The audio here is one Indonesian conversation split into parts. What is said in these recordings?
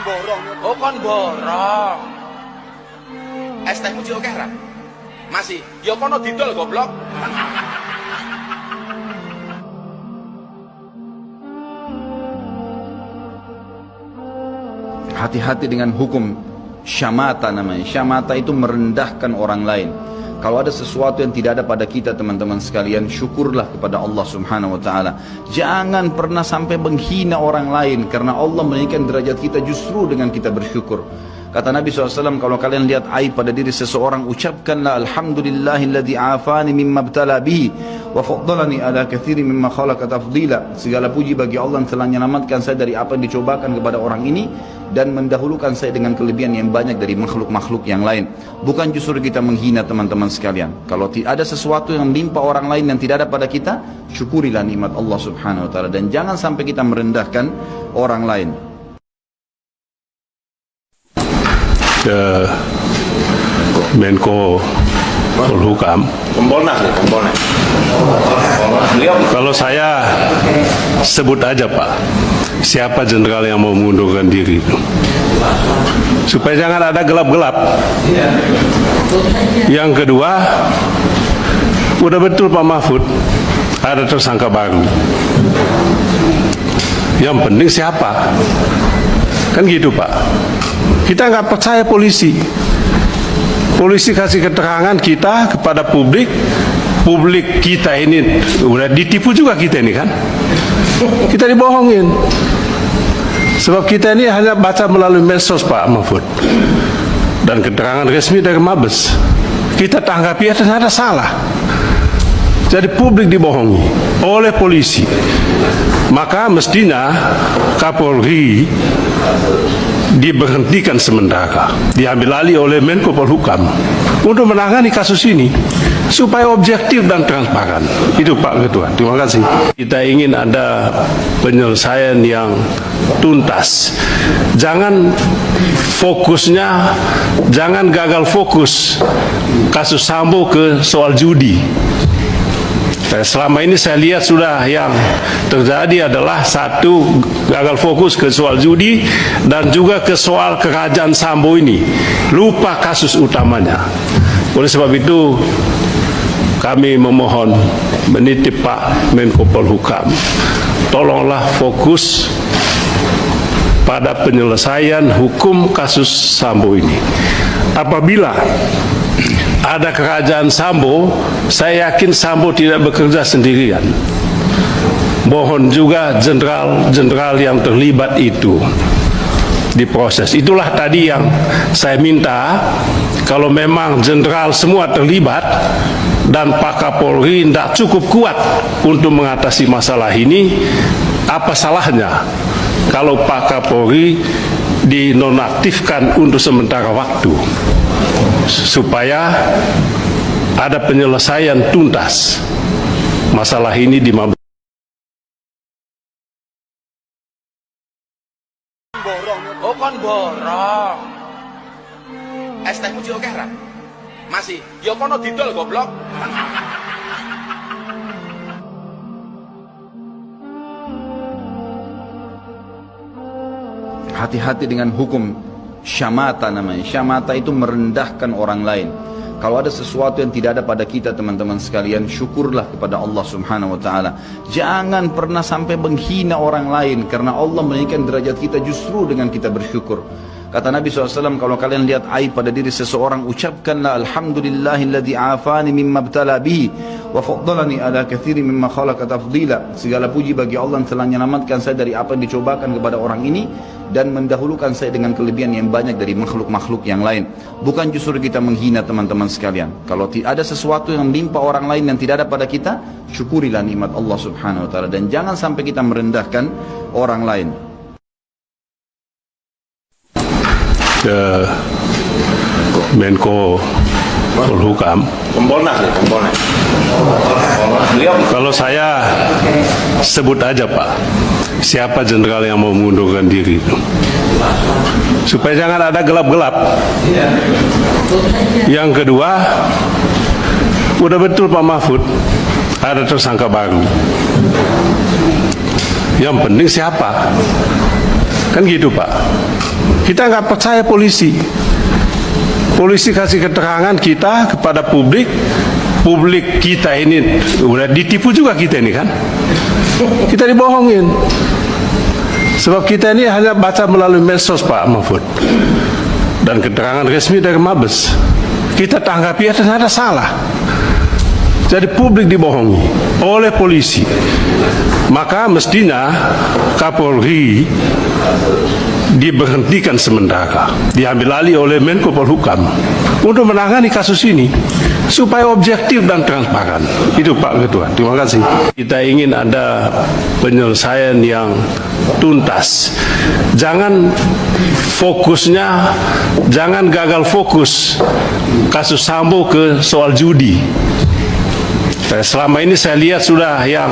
borong. Oh kon borong. Es tehmu jek akeh ra? Masih. Ya kono didol goblok. Hati-hati dengan hukum syamata namanya. Syamata itu merendahkan orang lain. Kalau ada sesuatu yang tidak ada pada kita teman-teman sekalian, syukurlah kepada Allah Subhanahu wa taala. Jangan pernah sampai menghina orang lain, karena Allah menaikkan derajat kita justru dengan kita bersyukur. Kata Nabi SAW, kalau kalian lihat aib pada diri seseorang, ucapkanlah alhamdulillahilladzi afani mimma btala bihi wa faddalani ala katsirin mimma khalaqa tafdila. Segala puji bagi Allah yang telah menyelamatkan saya dari apa yang dicobakan kepada orang ini dan mendahulukan saya dengan kelebihan yang banyak dari makhluk-makhluk yang lain. Bukan justru kita menghina teman-teman sekalian. Kalau ada sesuatu yang menimpa orang lain yang tidak ada pada kita, syukurilah nikmat Allah Subhanahu wa taala dan jangan sampai kita merendahkan orang lain. Ke Menko Polhukam. Kompolnas. Kalau saya sebut aja Pak, siapa jenderal yang mau mengundurkan diri itu, supaya jangan ada gelap-gelap. Yang kedua, udah betul Pak Mahfud ada tersangka baru. Yang penting siapa? Kan gitu Pak. Kita nggak percaya polisi. Polisi kasih keterangan kita kepada publik. Publik kita ini udah ditipu juga kita ini kan. Kita dibohongin. Sebab kita ini hanya baca melalui medsos Pak Mahfud. Dan keterangan resmi dari Mabes. Kita tanggapi ternyata salah. Jadi publik dibohongi oleh polisi. Maka mestinya Kapolri diberhentikan sementara, diambil alih oleh Menko Polhukam untuk menangani kasus ini supaya objektif dan transparan. Itu Pak Ketua, terima kasih. Kita ingin ada penyelesaian yang tuntas. Jangan fokusnya, jangan gagal fokus kasus Sambo ke soal judi. Selama ini saya lihat sudah yang terjadi adalah satu, gagal fokus ke soal judi dan juga ke soal kerajaan Sambo ini, lupa kasus utamanya. Oleh sebab itu kami memohon, menitip Pak Menko Polhukam, tolonglah fokus pada penyelesaian hukum kasus Sambo ini. Apabila ada kerajaan Sambo, saya yakin Sambo tidak bekerja sendirian. Mohon juga jenderal-jenderal yang terlibat itu diproses. Itulah tadi yang saya minta, kalau memang jenderal semua terlibat dan Pak Kapolri tidak cukup kuat untuk mengatasi masalah ini, apa salahnya kalau Pak Kapolri dinonaktifkan untuk sementara waktu, supaya ada penyelesaian tuntas masalah ini di Mabes. Oh kon borong. Es tehmu jek akeh ra? Masih. Ya kono didol goblok. Hati-hati dengan hukum syamata namanya. Syamata itu merendahkan orang lain. Kalau ada sesuatu yang tidak ada pada kita teman-teman sekalian, syukurlah kepada Allah Subhanahu wa taala. Jangan pernah sampai menghina orang lain, karena Allah menaikkan derajat kita justru dengan kita bersyukur. Kata Nabi SAW, kalau kalian lihat aib pada diri seseorang, ucapkanlah alhamdulillahilladzi afani mimma btala bihi wa faddalani ala katsirin mimma khalaqa tafdila. Segala puji bagi Allah yang telah menyelamatkan saya dari apa yang dicobakan kepada orang ini dan mendahulukan saya dengan kelebihan yang banyak dari makhluk-makhluk yang lain. Bukan justru kita menghina teman-teman sekalian. Kalau ada sesuatu yang menimpa orang lain yang tidak ada pada kita, syukurilah nikmat Allah Subhanahu wa taala dan jangan sampai kita merendahkan orang lain. Ke Menko Polhukam. Kompolnas. Kalau saya sebut aja Pak, siapa jenderal yang mau mengundurkan diri itu, supaya jangan ada gelap-gelap. Yang kedua, udah betul Pak Mahfud ada tersangka baru. Yang penting siapa? Kan gitu Pak. Kita nggak percaya polisi. Polisi kasih keterangan kita kepada publik. Publik kita ini udah ditipu juga kita ini kan. Kita dibohongin. Sebab kita ini hanya baca melalui medsos Pak Mahfud. Dan keterangan resmi dari Mabes. Kita tanggapi ya ternyata salah. Jadi publik dibohongi oleh polisi. Maka mestinya Kapolri diberhentikan sementara, diambil alih oleh Menko Polhukam untuk menangani kasus ini supaya objektif dan transparan. Itu Pak Ketua, terima kasih. Kita ingin ada penyelesaian yang tuntas. Jangan fokusnya, jangan gagal fokus kasus Sambo ke soal judi. Selama ini saya lihat sudah yang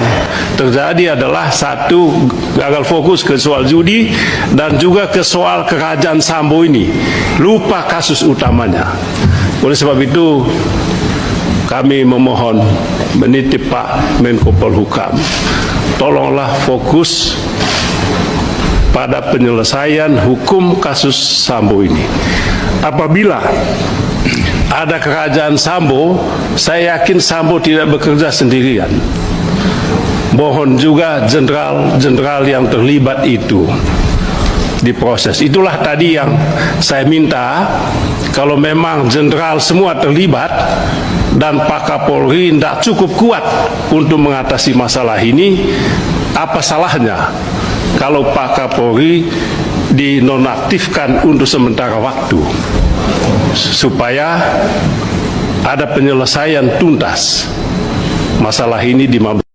terjadi adalah satu, gagal fokus ke soal judi dan juga ke soal kerajaan Sambo ini. Lupa kasus utamanya. Oleh sebab itu kami memohon menitip Pak Menko Polhukam, tolonglah fokus pada penyelesaian hukum kasus Sambo ini. Apabila ada kerajaan Sambo, saya yakin Sambo tidak bekerja sendirian. Mohon juga jenderal-jenderal yang terlibat itu diproses. Itulah tadi yang saya minta, kalau memang jenderal semua terlibat dan Pak Kapolri tidak cukup kuat untuk mengatasi masalah ini, apa salahnya kalau Pak Kapolri dinonaktifkan untuk sementara waktu supaya ada penyelesaian tuntas masalah ini di Mabes.